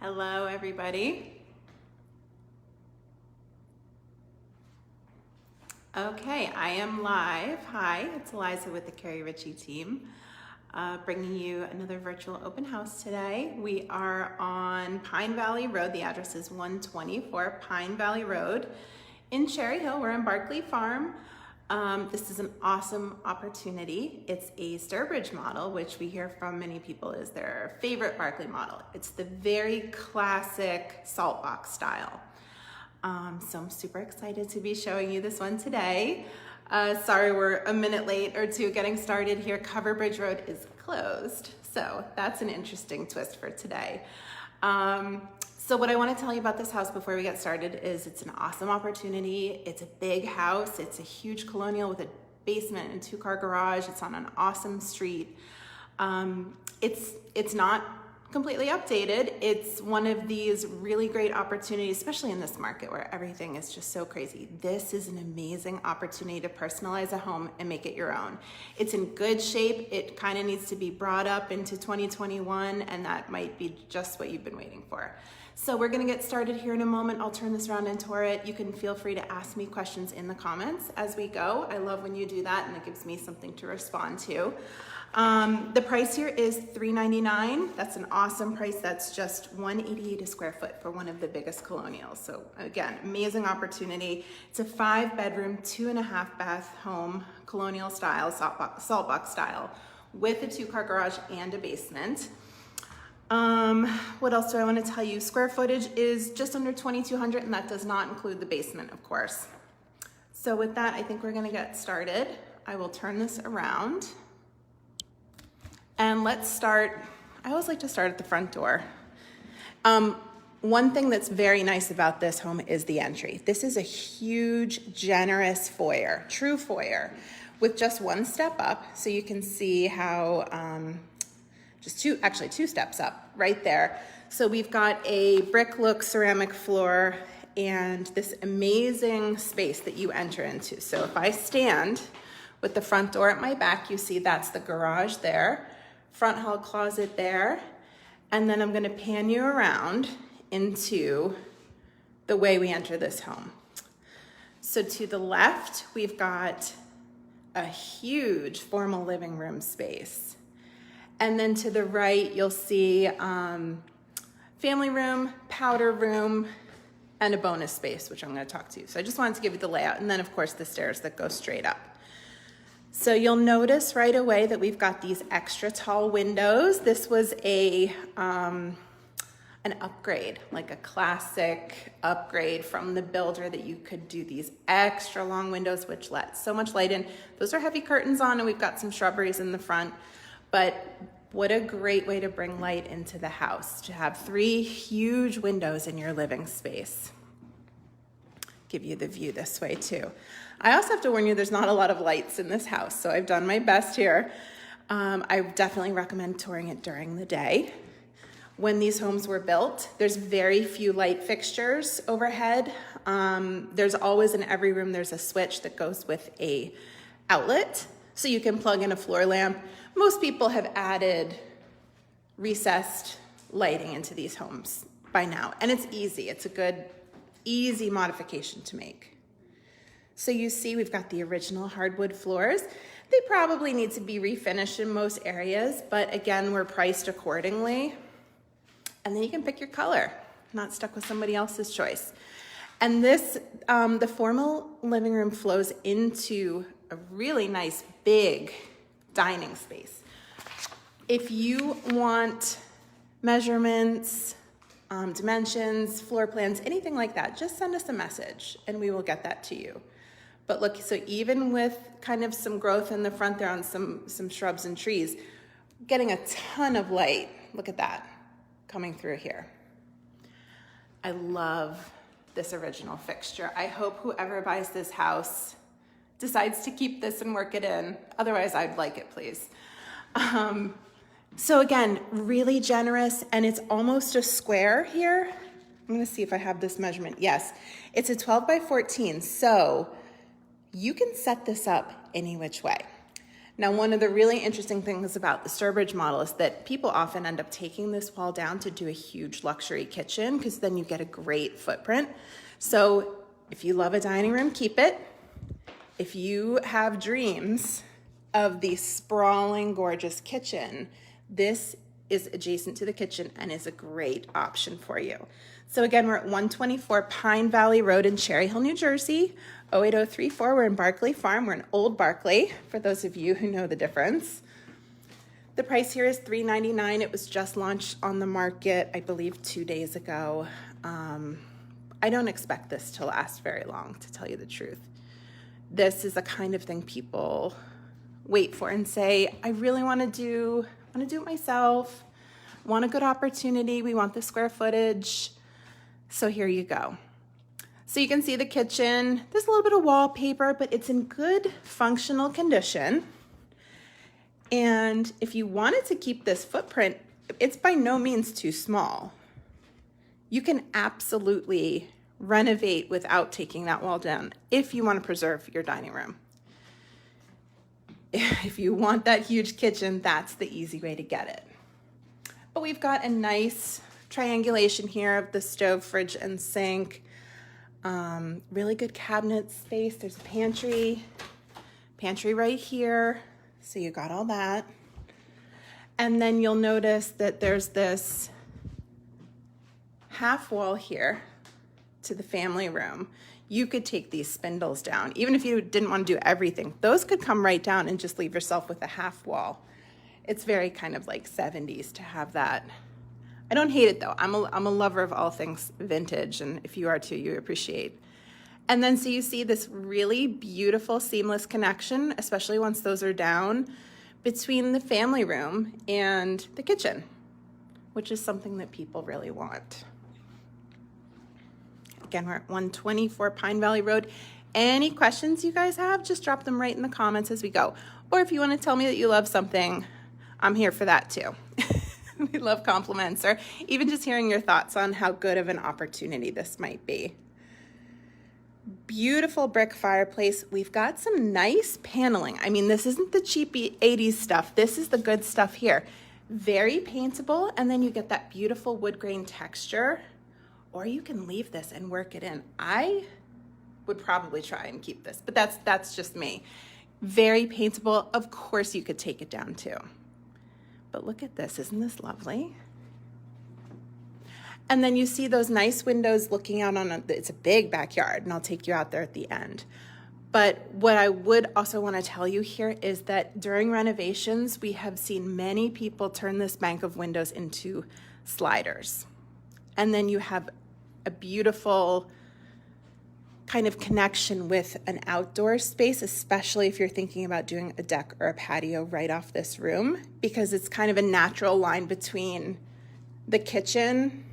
Hello, everybody. Okay, I am live. Hi, it's Eliza with the Keri Ricci team, bringing you another virtual open house today. We are on Pine Valley Road. The address is 124 Pine Valley Road in Cherry Hill. We're on Barclay Farm. This is an awesome opportunity. It's a Sturbridge model, which we hear from many people is their favorite Barclay model. It's the very classic salt box style. So I'm super excited to be showing you this one today. Sorry we're a minute late or two getting started here. Coverbridge Road is closed, so that's an interesting twist for today. So what I want to tell you about this house before we get started is it's an awesome opportunity. It's a big house. It's a huge colonial with a basement and two-car garage. It's on an awesome street. It's not completely updated. It's one of these really great opportunities, especially in this market where everything is just so crazy. This is an amazing opportunity to personalize a home and make it your own. It's in good shape. It kind of needs to be brought up into 2021, and that might be just what you've been waiting for. So we're gonna get started here in a moment. I'll turn this around and tour it. You can feel free to ask me questions in the comments as we go. I love when you do that, and it gives me something to respond to. The price here is $399. That's an awesome price. That's just $188 a square foot for one of the biggest colonials. So again, amazing opportunity. It's a 5-bedroom, 2.5 bath home, colonial style, salt box style, with a 2-car garage and a basement. What else do I want to tell you? Square footage is just under 2,200, and that does not include the basement, of course. So with that, I think we're going to get started. I will turn this around. And let's start, I always like to start at the front door. One thing that's very nice about this home is the entry. This is a huge, generous foyer, true foyer, with just one step up. So you can see how, actually two steps up right there. So we've got a brick look ceramic floor and this amazing space that you enter into. So if I stand with the front door at my back, you see that's the garage there. Front hall closet there, and then I'm going to pan you around into the way we enter this home. So to the left, we've got a huge formal living room space. And then to the right, you'll see family room, powder room, and a bonus space, which I'm going to talk to you. So I just wanted to give you the layout, and then of course the stairs that go straight up. So you'll notice right away that we've got these extra tall windows. This was an upgrade, like a classic upgrade from the builder, that you could do these extra long windows, which let so much light in. Those are heavy curtains on, and we've got some shrubberies in the front. But what a great way to bring light into the house, to have 3 huge windows in your living space. Give you the view this way too. I also have to warn you, there's not a lot of lights in this house, so I've done my best here. I definitely recommend touring it during the day. When these homes were built, there's very few light fixtures overhead. There's always, in every room, there's a switch that goes with a outlet, so you can plug in a floor lamp. Most people have added recessed lighting into these homes by now, and it's easy. It's a good, easy modification to make. So you see we've got the original hardwood floors. They probably need to be refinished in most areas, but again, we're priced accordingly. And then you can pick your color, not stuck with somebody else's choice. And this, the formal living room flows into a really nice big dining space. If you want measurements, dimensions, floor plans, anything like that, just send us a message and we will get that to you. But look, so even with kind of some growth in the front there on some shrubs and trees, getting a ton of light. Look at that coming through here. I love this original fixture. I hope whoever buys this house decides to keep this and work it in. Otherwise, I'd like it, please. So again, really generous, and it's almost a square here. I'm gonna see if I have this measurement. Yes, it's a 12 by 14, so you can set this up any which way. Now, one of the really interesting things about the Sturbridge model is that people often end up taking this wall down to do a huge luxury kitchen because then you get a great footprint. So if you love a dining room, keep it. If you have dreams of the sprawling, gorgeous kitchen, this is adjacent to the kitchen and is a great option for you. So again, we're at 124 Pine Valley Road in Cherry Hill, New Jersey, 08034. We're in Barclay Farm. We're in Old Barclay, for those of you who know the difference. The price here is $399. It was just launched on the market, I believe, 2 days ago. I don't expect this to last very long, to tell you the truth. This is the kind of thing people wait for and say, I really want to do it myself, want a good opportunity, we want the square footage. So here you go. So you can see the kitchen. There's a little bit of wallpaper, but it's in good functional condition. And if you wanted to keep this footprint, it's by no means too small. You can absolutely renovate without taking that wall down if you want to preserve your dining room. If you want that huge kitchen, that's the easy way to get it. But we've got a nice triangulation here of the stove, fridge, and sink. Really good cabinet space. There's a pantry right here. So you got all that. And then you'll notice that there's this half wall here to the family room. You could take these spindles down. Even if you didn't want to do everything, those could come right down and just leave yourself with a half wall. It's very kind of like 70s to have that. I don't hate it though. I'm a lover of all things vintage, and if you are too, you appreciate. And then so you see this really beautiful seamless connection, especially once those are down, between the family room and the kitchen, which is something that people really want. Again, we're at 124 Pine Valley Road. Any questions you guys have, just drop them right in the comments as we go. Or if you want to tell me that you love something, I'm here for that too. We love compliments, or even just hearing your thoughts on how good of an opportunity this might be. Beautiful brick fireplace. We've got some nice paneling. I mean, this isn't the cheapy 80s stuff. This is the good stuff here. Very paintable, and then you get that beautiful wood grain texture, or you can leave this and work it in. I would probably try and keep this, but that's just me. Very paintable. Of course, you could take it down too. But look at this, isn't this lovely? And then you see those nice windows looking out on it's a big backyard, and I'll take you out there at the end. But what I would also want to tell you here is that during renovations, we have seen many people turn this bank of windows into sliders. And then you have a beautiful kind of connection with an outdoor space, especially if you're thinking about doing a deck or a patio right off this room, because it's kind of a natural line between the kitchen.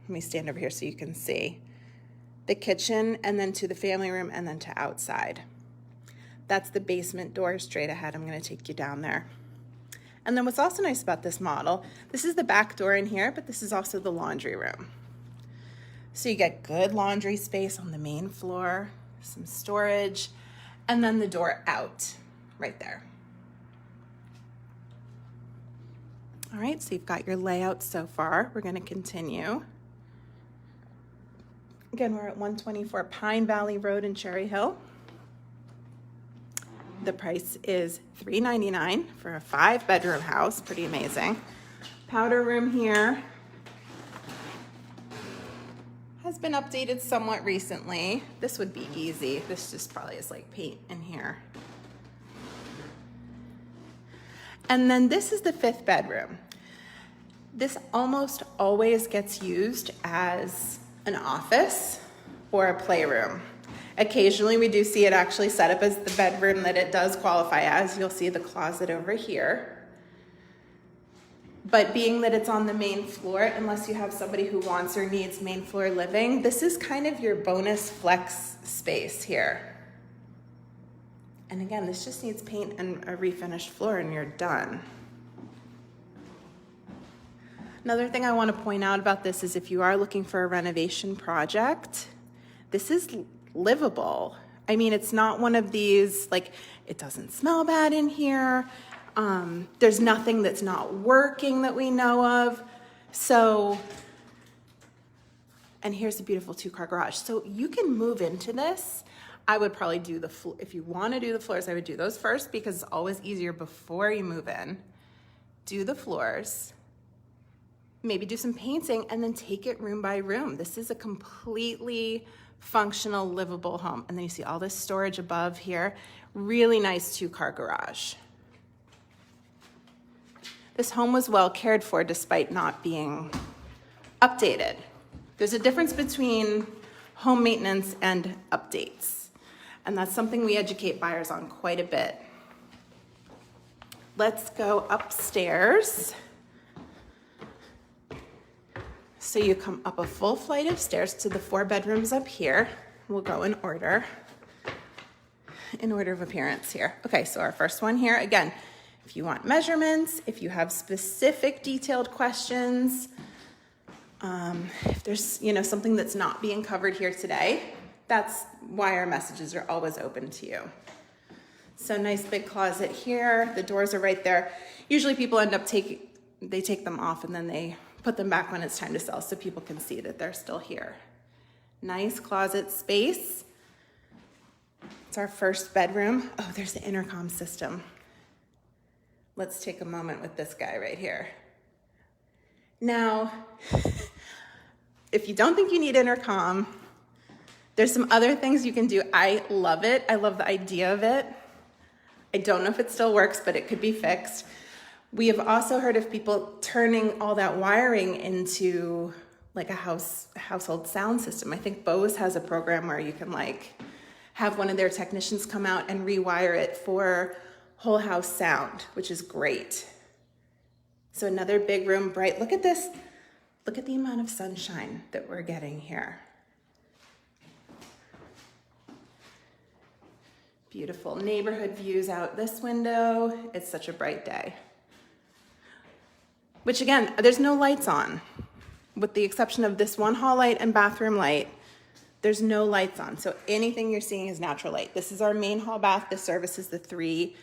Let me stand over here so you can see the kitchen, and then to the family room, and then to outside. That's the basement door straight ahead. I'm going to take you down there. And then what's also nice about this model, this is the back door in here, but this is also the laundry room. So you get good laundry space on the main floor, some storage, and then the door out right there. All right, so you've got your layout so far. We're going to continue. Again, we're at 124 Pine Valley Road in Cherry Hill. The price is $399 for a 5-bedroom house. Pretty amazing. Powder room here has been updated somewhat recently. This would be easy. This just probably is like paint in here. And then this is the 5th bedroom. This almost always gets used as an office or a playroom. Occasionally we do see it actually set up as the bedroom that it does qualify as. You'll see the closet over here. But being that it's on the main floor, unless you have somebody who wants or needs main floor living, this is kind of your bonus flex space here. And again, this just needs paint and a refinished floor and you're done. Another thing I want to point out about this is if you are looking for a renovation project, this is livable. I mean, it's not one of these, like, it doesn't smell bad in here. There's nothing that's not working that we know of. So, and here's a beautiful 2-car garage. So you can move into this. I would probably do if you want to do the floors, I would do those first because it's always easier before you move in. Do the floors, maybe do some painting, and then take it room by room. This is a completely functional, livable home. And then you see all this storage above here. Really nice 2-car garage. This home was well cared for despite not being updated. There's a difference between home maintenance and updates. And that's something we educate buyers on quite a bit. Let's go upstairs. So you come up a full flight of stairs to the 4 bedrooms up here. We'll go in order of appearance here. Okay, so our first one here, again, if you want measurements, if you have specific detailed questions, if there's, something that's not being covered here today, that's why our messages are always open to you. So nice big closet here. The doors are right there. Usually people end up they take them off and then they put them back when it's time to sell so people can see that they're still here. Nice closet space. It's our first bedroom. Oh, there's the intercom system. Let's take a moment with this guy right here. Now, if you don't think you need intercom, there's some other things you can do. I love it. I love the idea of it. I don't know if it still works, but it could be fixed. We have also heard of people turning all that wiring into like a household sound system. I think Bose has a program where you can have one of their technicians come out and rewire it for whole house sound, which is great. So another big room, bright. Look at this. Look at the amount of sunshine that we're getting here. Beautiful neighborhood views out this window. It's such a bright day. Which again, there's no lights on. With the exception of this one hall light and bathroom light, there's no lights on. So anything you're seeing is natural light. This is our main hall bath. This services the 3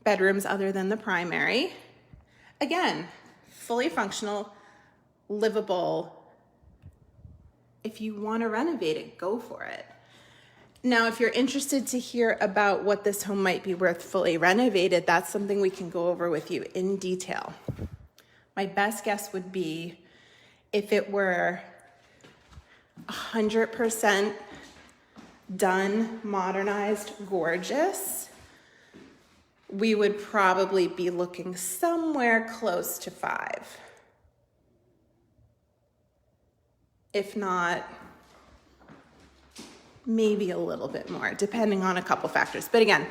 bedrooms other than the primary. Again, fully functional, livable. If you want to renovate it, go for it. Now, if you're interested to hear about what this home might be worth fully renovated, that's something we can go over with you in detail. My best guess would be if it were 100% done, modernized, gorgeous, we would probably be looking somewhere close to 5. If not, maybe a little bit more, depending on a couple factors. But again,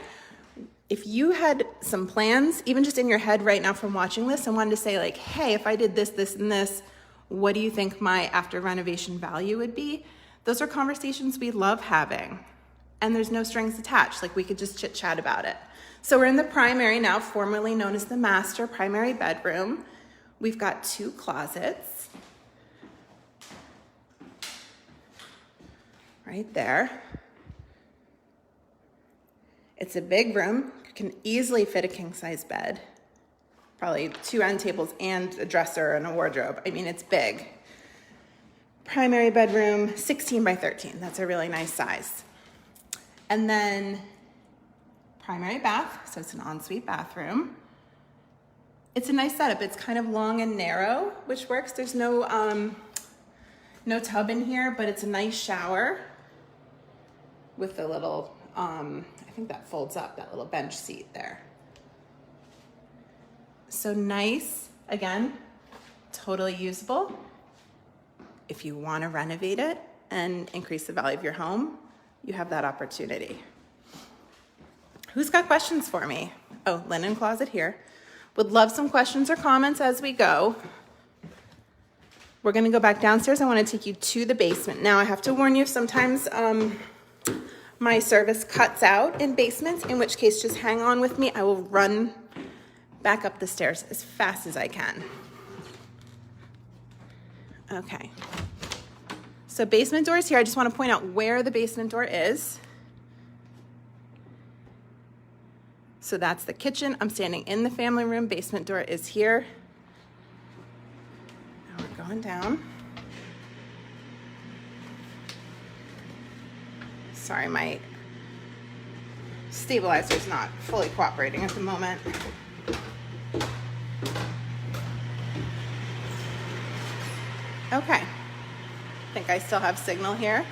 if you had some plans, even just in your head right now from watching this, and wanted to say hey, if I did this, this, and this, what do you think my after renovation value would be? Those are conversations we love having. And there's no strings attached, we could just chit chat about it. So we're in the primary now, formerly known as the master primary bedroom. We've got 2 closets. Right there. It's a big room. You can easily fit a king-size bed. Probably 2 end tables and a dresser and a wardrobe. I mean, it's big. Primary bedroom, 16 by 13. That's a really nice size. And then primary bath, so it's an ensuite bathroom. It's a nice setup. It's kind of long and narrow, which works. There's no tub in here, but it's a nice shower with a little, I think that folds up, that little bench seat there. So nice, again, totally usable. If you want to renovate it and increase the value of your home, you have that opportunity. Who's got questions for me? Oh, linen closet here. Would love some questions or comments as we go. We're gonna go back downstairs. I wanna take you to the basement. Now I have to warn you, sometimes my service cuts out in basements, in which case just hang on with me. I will run back up the stairs as fast as I can. Okay. So basement doors here. I just wanna point out where the basement door is. So that's the kitchen. I'm standing in the family room. Basement door is here. Now we're going down. Sorry, my stabilizer's not fully cooperating at the moment. Okay, I think I still have signal here.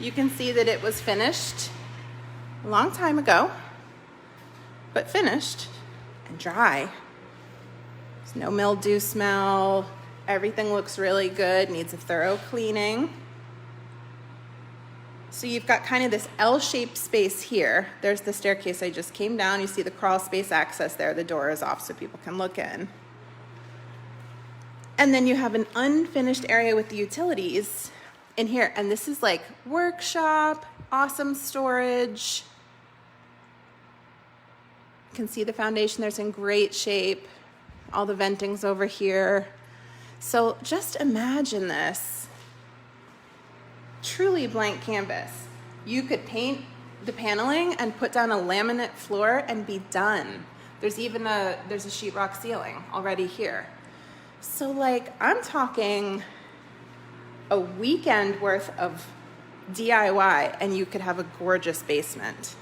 You can see that it was finished a long time ago, but finished and dry. There's no mildew smell. Everything looks really good, needs a thorough cleaning. So you've got kind of this L-shaped space here. There's the staircase I just came down. You see the crawl space access there. The door is off so people can look in. And then you have an unfinished area with the utilities in here. And this is like workshop, awesome storage. You can see the foundation there's in great shape. All the venting's over here. So just imagine this. Truly blank canvas. You could paint the paneling and put down a laminate floor and be done. There's even there's a sheetrock ceiling already here. So like I'm talking a weekend worth of DIY and you could have a gorgeous basement.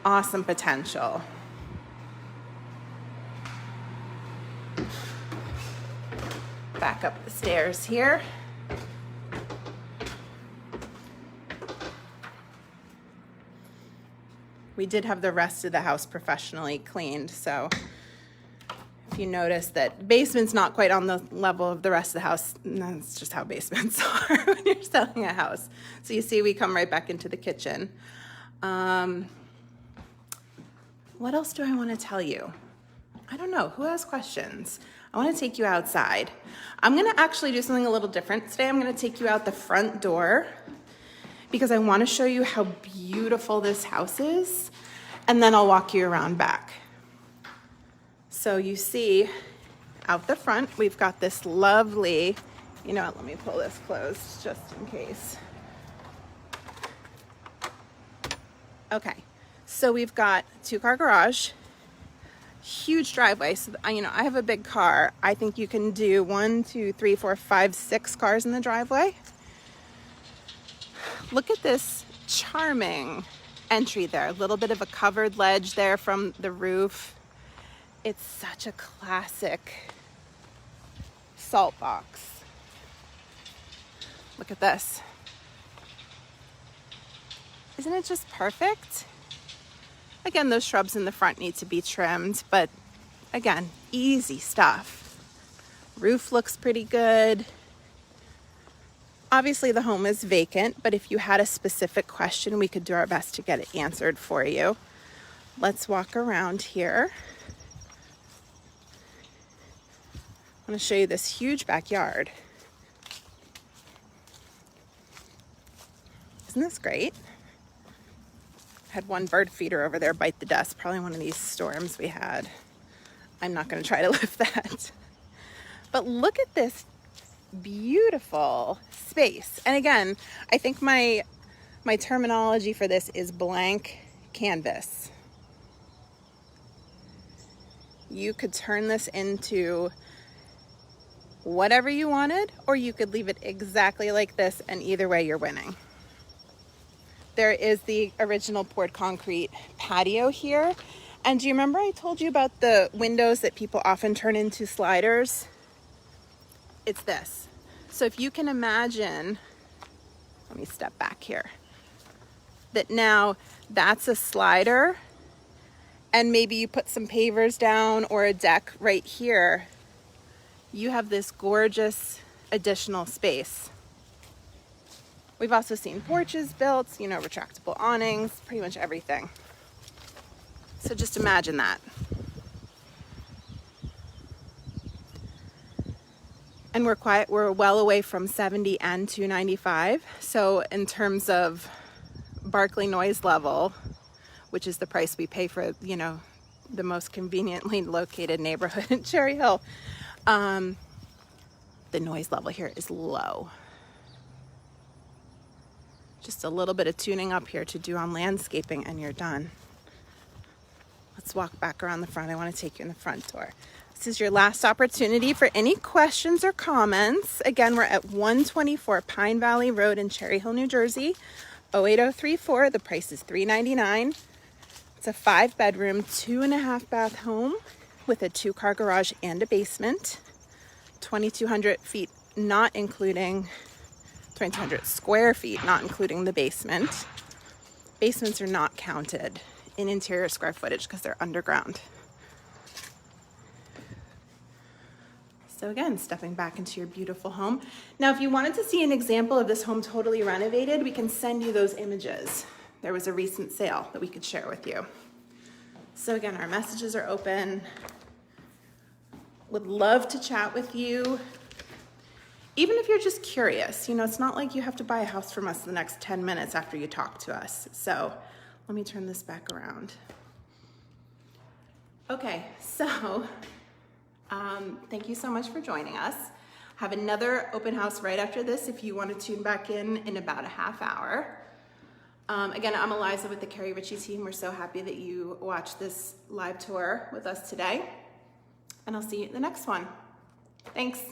Awesome potential. Back up the stairs here. We did have the rest of the house professionally cleaned, so if you notice that basement's not quite on the level of the rest of the house, that's just how basements are when you're selling a house. So you see we come right back into the kitchen. What else do I want to tell you? I don't know. Who has questions? I want to take you outside. I'm going to actually do something a little different today. I'm going to take you out the front door because I want to show you how beautiful this house is, and then I'll walk you around back. So you see out the front, we've got this lovely, you know what, let me pull this closed just in case. Okay, so we've got 2-car garage, huge driveway. So, you know, I have a big car. I think you can do 1, 2, 3, 4, 5, 6 cars in the driveway. Look at this charming entry there. A little bit of a covered ledge there from the roof. It's such a classic salt box. Look at this. Isn't it just perfect? Again, those shrubs in the front need to be trimmed, but again, easy stuff. Roof looks pretty good. Obviously the home is vacant, but if you had a specific question, we could do our best to get it answered for you. Let's walk around here. I'm going to show you this huge backyard. Isn't this great? Had one bird feeder over there bite the dust, probably one of these storms we had. I'm not going to try to lift that. But look at this beautiful space. And again, I think my terminology for this is blank canvas. You could turn this into whatever you wanted, or you could leave it exactly like this, and either way you're winning. There is the original poured concrete patio here. And do you remember I told you about the windows that people often turn into sliders? It's this. So if you can imagine, let me step back here, that now that's a slider, and maybe you put some pavers down or a deck right here, you have this gorgeous additional space. We've also seen porches built, you know, retractable awnings, pretty much everything. So just imagine that. And we're well away from 70 and 295. So in terms of Barclay noise level, which is the price we pay for, you know, the most conveniently located neighborhood in Cherry Hill, the noise level here is low. Just a little bit of tuning up here to do on landscaping and you're done. let's walk back around the front. I want to take you in the front door. This is your last opportunity for any questions or comments. Again, we're at 124 Pine Valley Road in Cherry Hill, New Jersey, 08034. The price is $399. It's a 5-bedroom, 2.5 bath home with a 2-car garage and a basement. 2,200 feet, not including 2,200 square feet, not including the basement. Basements are not counted in interior square footage because they're underground. So again, stepping back into your beautiful home. Now, if you wanted to see an example of this home totally renovated, we can send you those images. There was a recent sale that we could share with you. So again, our messages are open. Would love to chat with you. Even if you're just curious, it's not like you have to buy a house from us in the next 10 minutes after you talk to us. So let me turn this back around. Okay, so thank you so much for joining us. Have another open house right after this if you want to tune back in about a half hour. Again, I'm Eliza with the Keri Ricci team. We're so happy that you watched this live tour with us today. And I'll see you at the next one. Thanks.